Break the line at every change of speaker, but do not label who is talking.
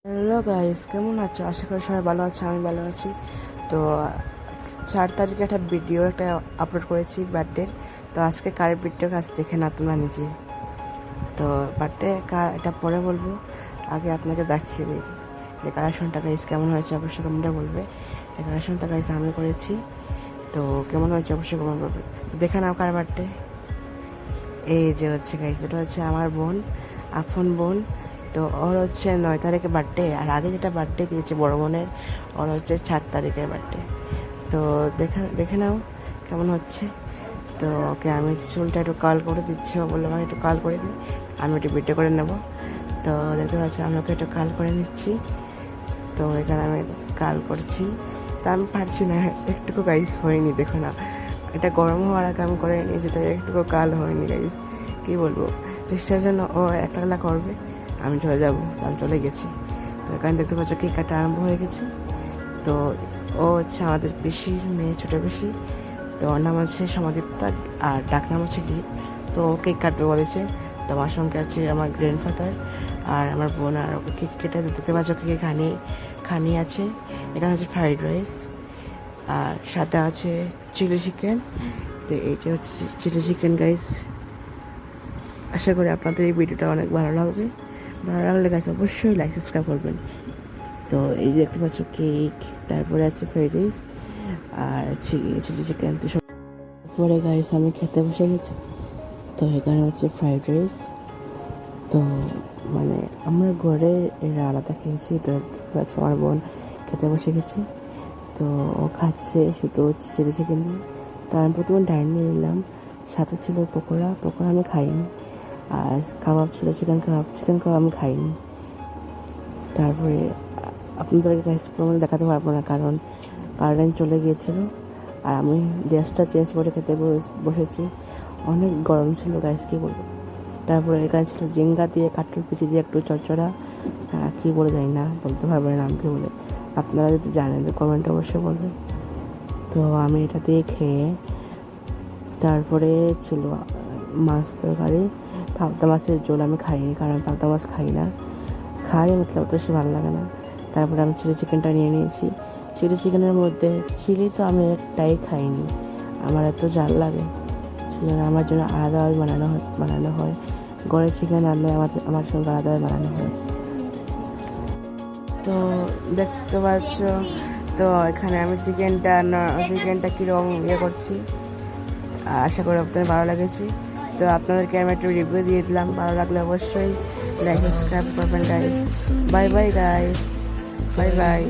Hello guys, কেমন আছো? আশা করি সবাই ভালো আছে, আমি ভালো আছি। তো 4 তারিখে একটা ভিডিও আপলোড করেছি বার্থডের। তো আজকে কার ভিডিও কাজ দেখে না তোমরা নিজে। তো বার্থডে কার এটা পরে বলবো, আগে আপনাকে দেখিয়ে দিই ডেকোরেশনটা গাইস কেমন হয়েছে, অবশ্যই কমেন্টে বলবে। ডেকোরেশনটা গাইস আমি করেছি, তো কেমন হয়েছে অবশ্যই কমেন্ট করবে। দেখে নাও কার বার্থডে। এই যে হচ্ছে গাইস, এটা হচ্ছে আমার বোন, আপন বোন। তো ওর হচ্ছে 9 তারিখে বার্থডে, আর আগে যেটা বার্থডে দিয়েছে বড় বোনের, ওর হচ্ছে 4 তারিখের বার্থডে। তো দেখে নাও কেমন হচ্ছে। তো ওকে আমি চুলটা একটু কাল করে দিচ্ছি, ও বললো আমাকে একটু কাল করে দিই, আমি একটু ভিডিও করে নেবো। তো দেখতে পাচ্ছি আমি ওকে একটু কাল করে নিচ্ছি। তো এখানে আমি কাল করছি, তা আমি পারছি না, একটুকু গাইস হয়নি, দেখো না। এটা গরম হওয়ার আগে আমি করে নিয়েছি, তাই একটুকু কাল হয়নি গাইস, কী বলবো। তো সেটার জন্য ও একলা করবে, আমি চলে যাবো, আমি চলে গেছি। তো এখানে দেখতে পাচ্ছ কেক কাটা আরম্ভ হয়ে গেছে। তো ও হচ্ছে আমাদের পিসির মেয়ে, ছোটো পিসি। তো ওর নাম আছে সমাদীপ্তা, আর ডাক নাম হচ্ছে কি। তো ও কেক কাটবে বলেছে। তো আমার সঙ্গে আছে আমার গ্র্যান্ডফাদার আর আমার বোন, আর ওকে কেক কেটে দেখতে পাচ্ছ কেক খানি আছে। এখানে আছে ফ্রাইড রাইস, আর সাথে আছে চিলি চিকেন। তো এইটা হচ্ছে চিলি চিকেন গাইস। আশা করি আপনাদের এই ভিডিওটা অনেক ভালো লাগবে। ভালো লাগলে গাইস অবশ্যই লাইক সাবস্ক্রাইব করবেন। তো এই দেখতে পাচ্ছ কেক, তারপরে আছে ফ্রাইড রাইস আর চিলি চিকেন। তো সব পরে গাইস আমি খেতে বসে গেছি। তো এখানে হচ্ছে ফ্রাইড রাইস। তো মানে আমরা ঘরে এরা আলাদা খেয়েছি। তো দেখতে আমার বোন খেতে বসে গেছে। তো ও খাচ্ছে শুধু চিলি চিকেন দিয়ে। তো আমি প্রথমে ডাইনিং নিলাম, সাথে ছিল পকোড়া আমি খাইনি। আর কাবাব ছিল, চিকেন কাবাব আমি খাইনি। তারপরে আপনাদেরকে গাইস প্রমাণে দেখাতে পারবো না, কারণ কারেন্ট চলে গিয়েছিল। আর আমি ড্রেসটা চেঞ্জ করে খেতে বসেছি। অনেক গরম ছিল গাইস, কী বলবো। তারপরে এখানে ছিল জিঙ্গা দিয়ে, কাঁঠাল কুচি দিয়ে একটু চচ্চড়া, কী বলে জানি না, বলতে পারবেন নাম কী বলে। আপনারা যদি জানেন তো কমেন্টে অবশ্যই বলবেন। তো আমি এটা দিয়ে খেয়ে, তারপরে ছিল মাছ তরকারি, পাবদা মাছের ঝোল আমি খাইনি, কারণ পাবদা মাছ খাই না, মতলব অত বেশি ভালো লাগে না। তারপরে আমি চিলি চিকেনটা নিয়ে নিয়েছি। চিলি চিকেনের মধ্যে চিলি তো আমি একটাই খাইনি, আমার এত ঝাল লাগে, সেজন্য আমার জন্য আলাদাভাবে বানানো হয়। ঘরে চিকেন আনলে আমার সঙ্গে আলাদাভাবে বানানো হয়। তো দেখতে পাচ্ছ, তো এখানে আমি চিকেনটা কীরকম করছি, আশা করি আপনাদের ভালো লেগেছে। তো আপনাদেরকে আমি একটু রিভিউ দিয়ে দিলাম, ভালো লাগলে অবশ্যই লাইক সাবস্ক্রাইব করবেন guys. Bye bye guys, bye bye.